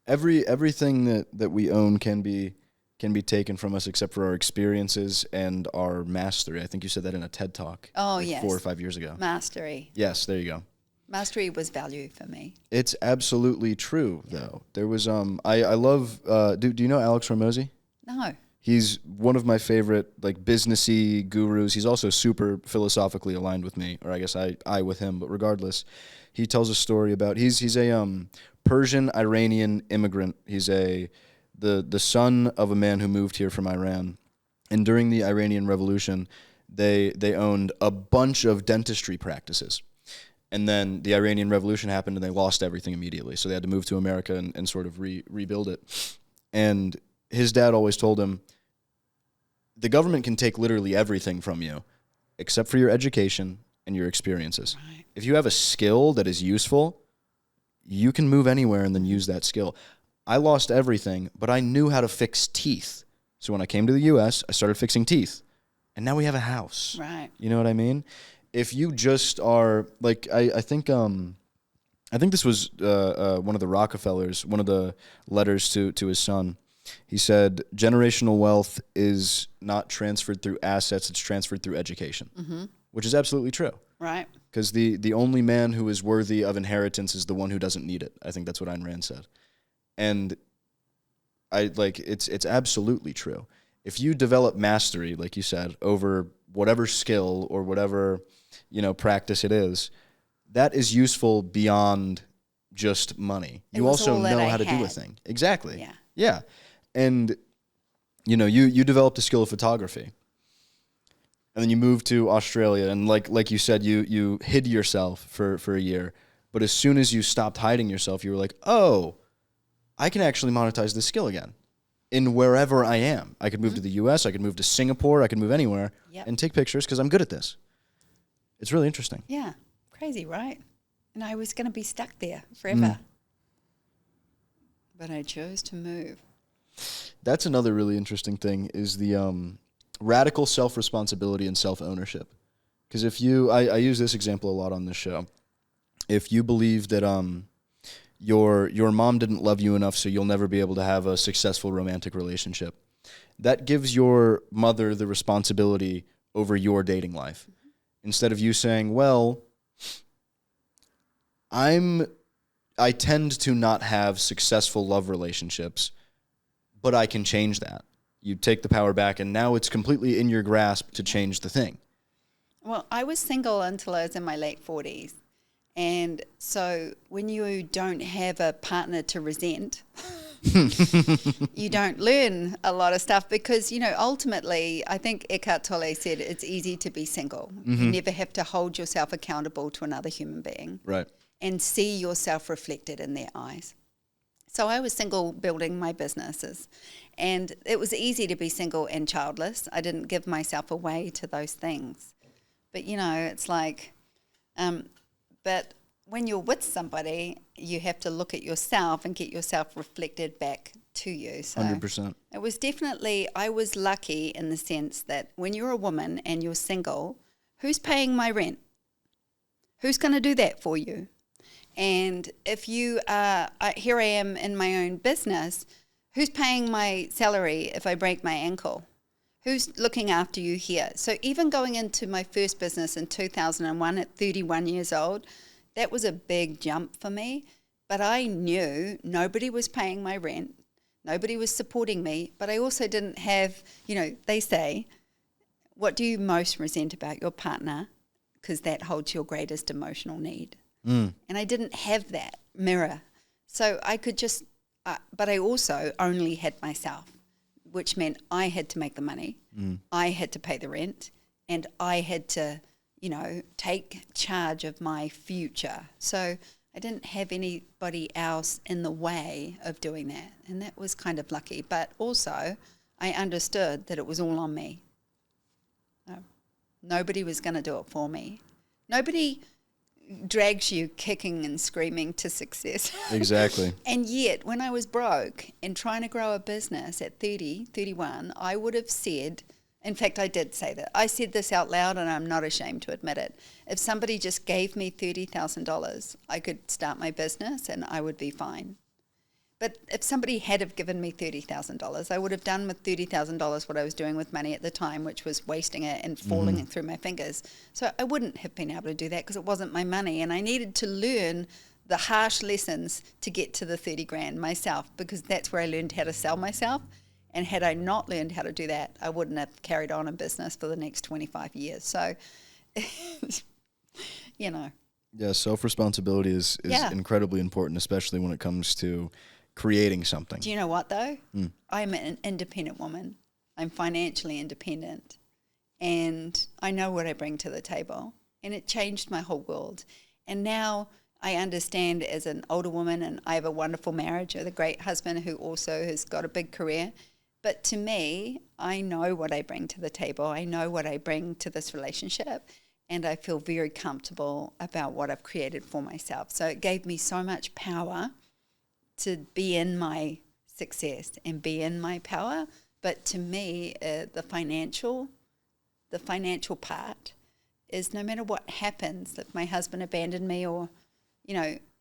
Everything that we own can be taken from us except for our experiences and our mastery. I think you said that in a TED Talk. Oh, yes. 4 or 5 years ago. Mastery. Yes, there you go. Mastery was value for me. It's absolutely true, though. There was I love. Do you know Alex Hormozy? No. He's one of my favorite like businessy gurus. He's also super philosophically aligned with me, or I guess I with him. But regardless, he tells a story about he's a Persian Iranian immigrant. He's the son of a man who moved here from Iran, and during the Iranian Revolution, they owned a bunch of dentistry practices. And then the Iranian Revolution happened and they lost everything immediately. So they had to move to America and sort of rebuild it. And his dad always told him, the government can take literally everything from you except for your education and your experiences. Right. If you have a skill that is useful, you can move anywhere and then use that skill. I lost everything, but I knew how to fix teeth. So when I came to the U.S., I started fixing teeth. And now we have a house. Right. You know what I mean? If you just are like, I think this was one of the Rockefellers, one of the letters to his son. He said, generational wealth is not transferred through assets, it's transferred through education, which is absolutely true. Right. Because the only man who is worthy of inheritance is the one who doesn't need it. I think that's what Ayn Rand said. And it's absolutely true. If you develop mastery, like you said, over whatever skill or whatever, practice it is, that is useful beyond just money. You also know how to do a thing. Exactly. Yeah. Yeah. And, you developed a skill of photography. And then you moved to Australia. And like you said, you hid yourself for a year. But as soon as you stopped hiding yourself, you were like, oh, I can actually monetize this skill again. In wherever I am. I could move to the U.S., I could move to Singapore, I could move anywhere and take pictures because I'm good at this. It's really interesting. Yeah. Crazy, right? And I was going to be stuck there forever. But I chose to move. That's another really interesting thing is the radical self-responsibility and self-ownership. Because if I use this example a lot on this show. If you believe that your mom didn't love you enough so you'll never be able to have a successful romantic relationship, that gives your mother the responsibility over your dating life. Instead of you saying, well, I tend to not have successful love relationships, but I can change that. You take the power back, and now it's completely in your grasp to change the thing. Well, I was single until I was in my late 40s. And so when you don't have a partner to resent, you don't learn a lot of stuff because, ultimately, I think Eckhart Tolle said it's easy to be single. You never have to hold yourself accountable to another human being. Right. And see yourself reflected in their eyes. So I was single building my businesses. And it was easy to be single and childless. I didn't give myself away to those things. But, it's like... But when you're with somebody, you have to look at yourself and get yourself reflected back to you. So 100%. It was definitely, I was lucky in the sense that when you're a woman and you're single, who's paying my rent? Who's going to do that for you? And if you are, here I am in my own business, who's paying my salary if I break my ankle? Who's looking after you here? So even going into my first business in 2001 at 31 years old, that was a big jump for me. But I knew nobody was paying my rent. Nobody was supporting me, but I also didn't have, they say, what do you most resent about your partner? Because that holds your greatest emotional need. And I didn't have that mirror. So I could just, but I also only had myself, which meant I had to make the money. I had to pay the rent, and I had to, take charge of my future. So I didn't have anybody else in the way of doing that. And that was kind of lucky. But also I understood that it was all on me. Nobody was going to do it for me. Nobody drags you kicking and screaming to success. Exactly. And yet, when I was broke and trying to grow a business at 30, 31, I would have said, in fact, I did say that. I said this out loud, and I'm not ashamed to admit it. If somebody just gave me $30,000, I could start my business and I would be fine. But if somebody had have given me $30,000, I would have done with $30,000 what I was doing with money at the time, which was wasting it and falling through my fingers. So I wouldn't have been able to do that because it wasn't my money. And I needed to learn the harsh lessons to get to the 30 grand myself, because that's where I learned how to sell myself. And had I not learned how to do that, I wouldn't have carried on in business for the next 25 years. So, Yeah, self-responsibility is incredibly important, especially when it comes to creating something. Do you know what, though? I'm an independent woman. I'm financially independent. And I know what I bring to the table. And it changed my whole world. And now I understand as an older woman, and I have a wonderful marriage with a great husband who also has got a big career. But to me, I know what I bring to the table. I know what I bring to this relationship. And I feel very comfortable about what I've created for myself. So it gave me so much power to be in my success and be in my power. But to me, the financial part is no matter what happens, if my husband abandoned me or,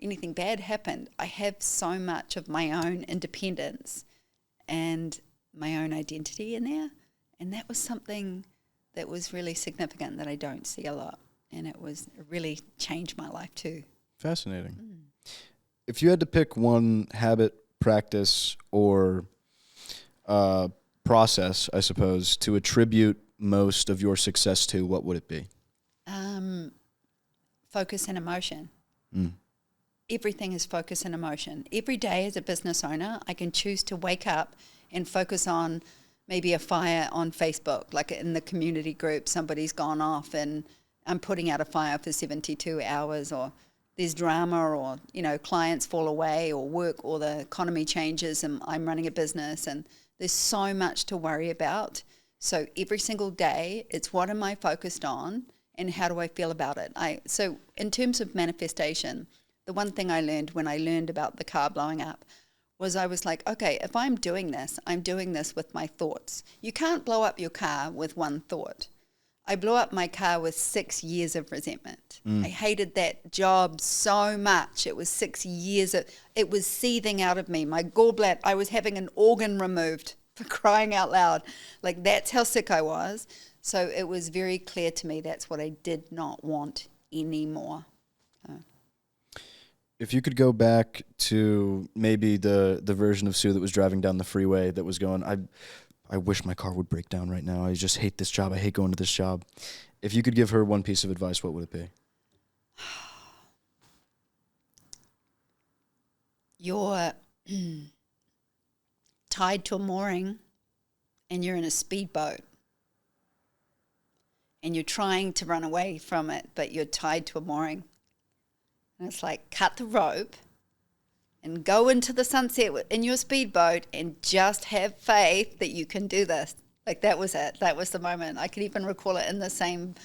anything bad happened, I have so much of my own independence and my own identity in there. And that was something that was really significant that I don't see a lot. And it really changed my life too. Fascinating. If you had to pick one habit, practice, or process, I suppose, to attribute most of your success to, what would it be? Focus and emotion. Everything is focus and emotion. Every day as a business owner, I can choose to wake up and focus on maybe a fire on Facebook, like in the community group, somebody's gone off and I'm putting out a fire for 72 hours, or there's drama, or, clients fall away, or work, or the economy changes and I'm running a business, and there's so much to worry about. So every single day, it's what am I focused on and how do I feel about it? So in terms of manifestation, the one thing I learned when I learned about the car blowing up was I was like, okay, if I'm doing this with my thoughts. You can't blow up your car with one thought. I blew up my car with 6 years of resentment. I hated that job so much. It was 6 years. It was seething out of me. My gallbladder, I was having an organ removed, for crying out loud. Like, that's how sick I was. So it was very clear to me that's what I did not want anymore. If you could go back to maybe the version of Sue that was driving down the freeway that was going, I wish my car would break down right now. I just hate this job. I hate going to this job. If you could give her one piece of advice, what would it be? You're tied to a mooring and you're in a speedboat and you're trying to run away from it, but you're tied to a mooring. And it's like, cut the rope and go into the sunset in your speedboat and just have faith that you can do this. Like, that was it. That was the moment. I could even recall it in the same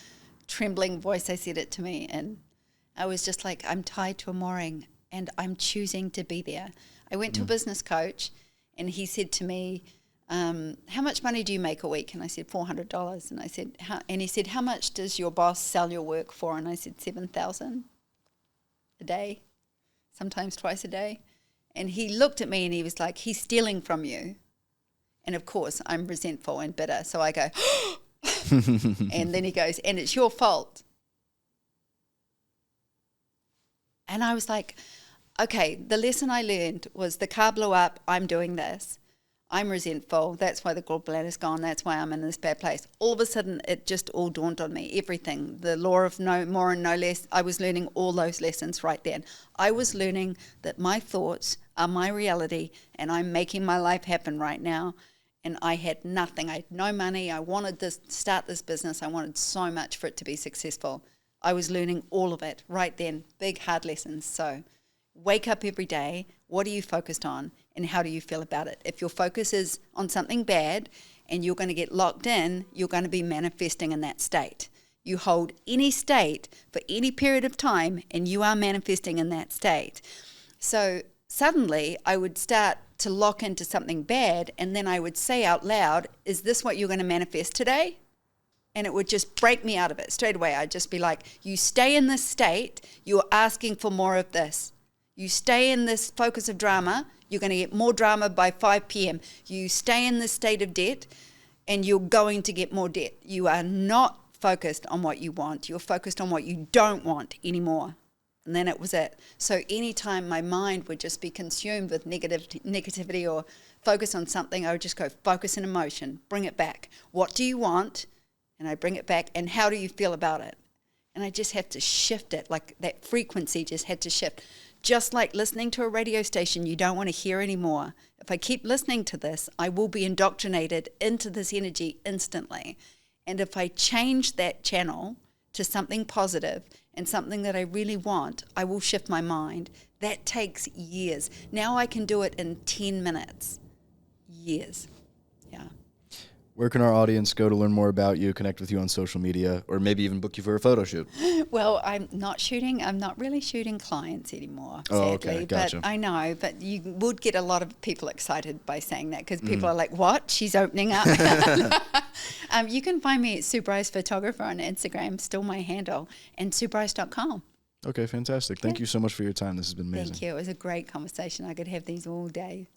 trembling voice I said it to me. And I was just like, I'm tied to a mooring and I'm choosing to be there. I went to a business coach and he said to me, how much money do you make a week? And I said, $400. And I said, and he said, how much does your boss sell your work for? And I said, $7,000 a day, sometimes twice a day. And he looked at me and he was like, he's stealing from you. And of course, I'm resentful and bitter. So I go, and then he goes, and it's your fault. And I was like, okay, the lesson I learned was the car blew up, I'm doing this. I'm resentful. That's why the gallbladder's gone. That's why I'm in this bad place. All of a sudden, it just all dawned on me. Everything. The law of no more and no less. I was learning all those lessons right then. I was learning that my thoughts are my reality, and I'm making my life happen right now. And I had nothing. I had no money. I wanted to start this business. I wanted so much for it to be successful. I was learning all of it right then. Big, hard lessons. So wake up every day. What are you focused on? And how do you feel about it? If your focus is on something bad and you're going to get locked in, you're going to be manifesting in that state. You hold any state for any period of time and you are manifesting in that state. So suddenly I would start to lock into something bad, and then I would say out loud, is this what you're going to manifest today? And it would just break me out of it straight away. I'd just be like, you stay in this state, you're asking for more of this. You stay in this focus of drama, you're going to get more drama by 5 p.m. You stay in this state of debt, and you're going to get more debt. You are not focused on what you want. You're focused on what you don't want anymore. And then it was it. So anytime my mind would just be consumed with negativity or focus on something, I would just go focus in emotion, bring it back. What do you want? And I bring it back. And how do you feel about it? And I just had to shift it. Like that frequency just had to shift. Just like listening to a radio station you don't want to hear anymore. If I keep listening to this, I will be indoctrinated into this energy instantly. And if I change that channel to something positive and something that I really want, I will shift my mind. That takes years. Now I can do it in 10 minutes. Years. Yeah. Where can our audience go to learn more about you, connect with you on social media, or maybe even book you for a photo shoot? Well, I'm not really shooting clients anymore, sadly. Oh, okay, gotcha. But I know, but you would get a lot of people excited by saying that, because people are like, what? She's opening up. You can find me at Sue Bryce Photographer on Instagram, still my handle, and SueBryce.com. Okay, fantastic. Thank you so much for your time. This has been amazing. Thank you. It was a great conversation. I could have these all day.